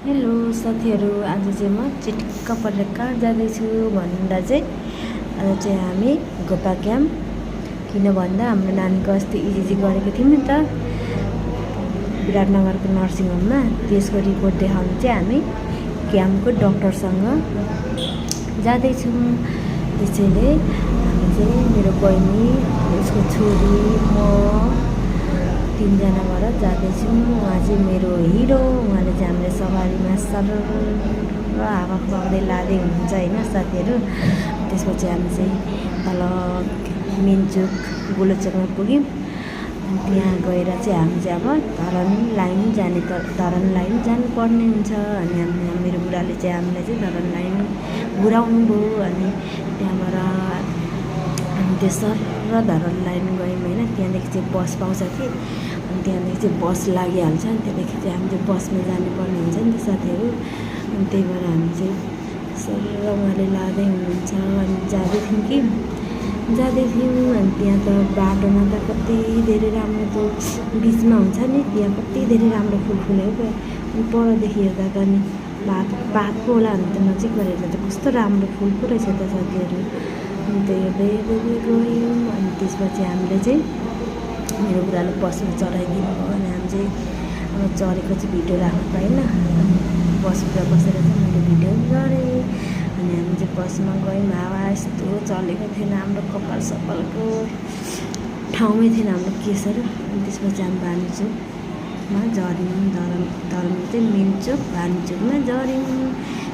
Hello साथीहरू, आज चाहिँ म चिटिक्क परेर कहाँ जाँदैछु भन्दा चाहिँ आज चाहिँ हामी गोपा क्याम्प। किन भन्दा हाम्रो नानीको अस्ति इजिजी गरेको थियौँ नि त विराटनगरको नर्सिङ होममा। त्यसको रिपोर्ट देखाउनु चाहिँ हामी क्याम्पको डक्टरसँग जाँदैछौँ। त्यसैले हामी चाहिँ मेरो बहिनी, उसको छोरी, म तीनजना भएर जाँदैछौँ। उहाँ चाहिँ मेरो हिरो। उहाँले चाहिँ हामीले सवारीमा सर र हावा खुवाउँदै लाँदै हुनुहुन्छ होइन साथीहरू। त्यसपछि हामी चाहिँ तल मेनचोक गोलोचोकमा पुग्यौँ। त्यहाँ गएर चाहिँ हामी चाहिँ अब धरान लाइन जाने धरान लाइन जानुपर्ने हुन्छ। अनि मेरो बुढाले चाहिँ हामीलाई चाहिँ धरान लाइन घुराउनु भयो। अनि त्यहाँबाट हामी त्यो सर र धरान लाइन गयौँ होइन। त्यहाँदेखि चाहिँ बस पाउँछ कि, अनि त्यहाँदेखि चाहिँ बस लागिहाल्छ। अनि त्यहाँदेखि चाहिँ हामी चाहिँ बसमा जानुपर्ने हुन्छ नि त साथीहरू। अनि त्यही भएर हामी चाहिँ सर र उहाँले लाँदै हुनुहुन्छ। अनि जाँदै थियौँ। अनि त्यहाँ त बाटोमा त कति धेरै राम्रो त्यो बिचमा हुन्छ नि, त्यहाँ कति धेरै राम्रो फुल फुलेको। अनि परदेखि हेर्दा त नि पातको होला भने त नजिकबाट हेर्दा त कस्तो राम्रो फुल पो रहेछ त साथीहरू। अनि त्यो हेर्दै गयौँ। अनि त्यसपछि हामीले चाहिँ मेरो बुढाले बसमा चढाइदिनु भयो। अनि हामी चाहिँ अब चढेको चाहिँ भिडियो राख्नु पाएन। अनि बसभित्र बसेर चाहिँ मैले भिडियो गरेँ। अनि हामी चाहिँ बसमा गयौँ। हावा यस्तो चलेको थिएन, हाम्रो कपाल सपालको ठाउँमै थिएन हाम्रो केसहरू। अनि त्यसपछि हामी भानुचोकमा झऱ्यौँ। धरान चाहिँ मेनचोक भानुचोकमा झऱ्यौँ।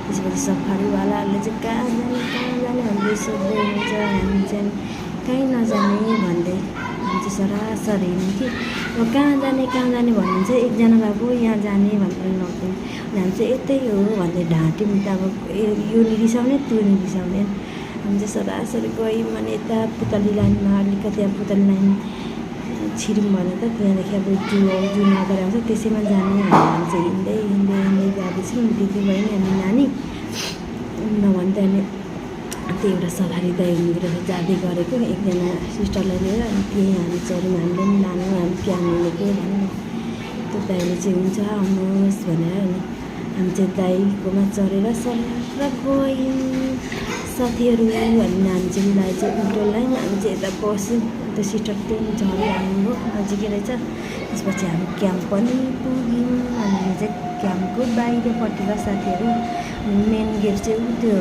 त्यसपछि सफारीवालाहरूले चाहिँ कहाँ जाने भन्दै सोध्दै हुनुहुन्छ। हामी चाहिँ कहीँ नजाने भन्दै हामी चाहिँ सरासर हिँड्यौँ कि अब कहाँ जाने भन्नुहुन्छ। एकजना बाबु यहाँ जाने भनेर नक्नु। अनि हामी चाहिँ यतै हो भन्दै ढाँट्यौँ नि त। अब यो नि रिसाउने त्यो नि रिसाउने। हामी चाहिँ सरासर गयौँ। अनि यता पुतली लाइनमा अलिकति अब पुतली लाइन छिर्यौँ भने त त्यहाँदेखि अब जू नगर आउँछ, त्यसैमा जाने भनेर हामी चाहिँ हिँड्दै जाँदैछौँ दिदी बहिनी अनि नानी। नभन् त अनि त्यो एउटा सफारी दाइ हुनुहुँदो रहेछ जाँदै गरेको एकजना सिस्टरलाई लिएर। अनि त्यहीँ हामी चढ्यौँ। हामीले पनि लानु, हामी क्याम्प लिएको भन्नु। त्यो दाइले चाहिँ हुन्छ आउनुहोस् भनेर। अनि हामी चाहिँ दाइकोमा चढेर सर गयौँ साथीहरू। अनि नानी चाहिँ दाइ चाहिँ उल्टो लाइन, हामी चाहिँ यता बस्यौँ। त्यो सिस्टर त्यो झरी हाल्नुभयो, नजिकै रहेछ। त्यसपछि हामी क्याम्प पनि पुग्यौँ। अनि यो चाहिँ क्याम्पको बाहिरपट्टि र साथीहरू मेन गेट चाहिँ त्यो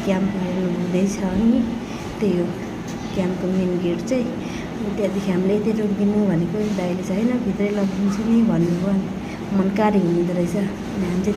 क्याम्प हेर्नु हुँदैछ नि, त्यही हो क्याम्पको मेन गेट चाहिँ। त्यहाँदेखि हामीले यतै रोकिदिनु भनेको दाइले चाहिँ होइन भित्रै लगिदिन्छु नि भन्नुभयो। मनकारी हुनुहुँदो रहेछ। अनि हामी चाहिँ